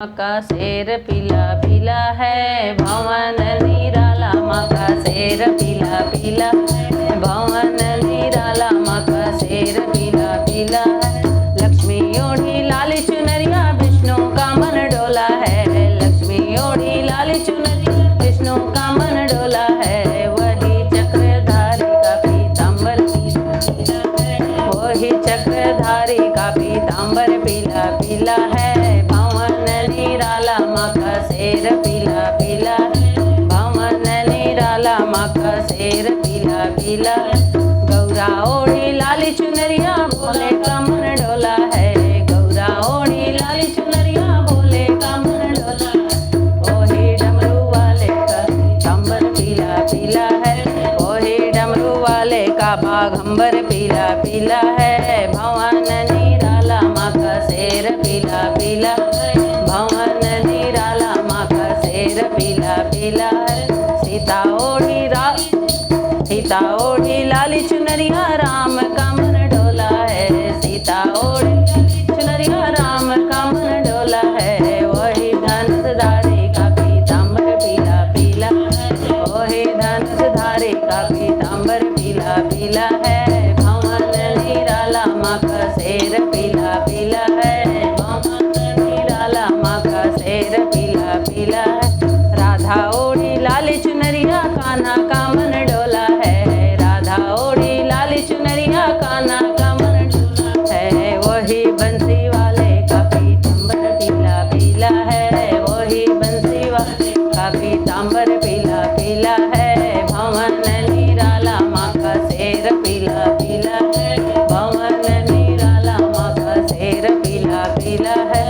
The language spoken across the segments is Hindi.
माँ का शेर पीला पीला है, भवन निराला। माँ का शेर पीला पीला है, भवन निराला। माँ का शेर पीला पीला है। लक्ष्मी ओढ़ी लाली चुनरिया, विष्णु का मन डोला है। लक्ष्मी ओढ़ी लाली चुनरिया, विष्णु का मन डोला है। वही चक्रधारी का पीताम्बर पीला पीला है, वही चक्रधारी का पीताम्बर पीला पीला है। निराला माँ का शेर पीला पीला है, भवन निराला। माँ का शेर पीला पीला है। गौरा ओढ़ी लाली चुनरिया, भोले का मन डोला है। गौरा ओढ़ी लाली चुनरिया, भोले का मन डोला है। ओही डमरू वाले का पीताम्बर पीला पीला है, ओही डमरू वाले का बाघंबर पीला पीला है। भवन निराला माँ का शेर पीला पीला है, भवन निराला। माँ का शेर पीला पीला है। सीता ओढ़ी लाली चुनरिया, राम का मन डोला है। सीता ओढ़ी चुनरिया, राम का मन डोला है। वही धनुषधारी का पीताम्बर पीला पीला है, वही धनुषधारी का पीताम्बर पीला पीला है। भवन निराला माँ का शेर पीला पीला है, भवन निराला। माँ का शेर पीला पीला है। राधा ओढ़ी लाली चुनरिया, कान्हा का मन डोला है। राधा ओढ़ी लाली चुनरिया, कान्हा का मन डोला है। वही बंसी वाले का पीताम्बर पीला पीला है, वही बंसी वाले का पीताम्बर पीला पीला है। भवन निराला माँ का शेर पीला पीला है, भवन निराला। माँ का शेर पीला पीला है।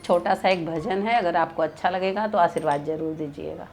छोटा सा एक भजन है, अगर आपको अच्छा लगेगा तो आशीर्वाद जरूर दीजिएगा।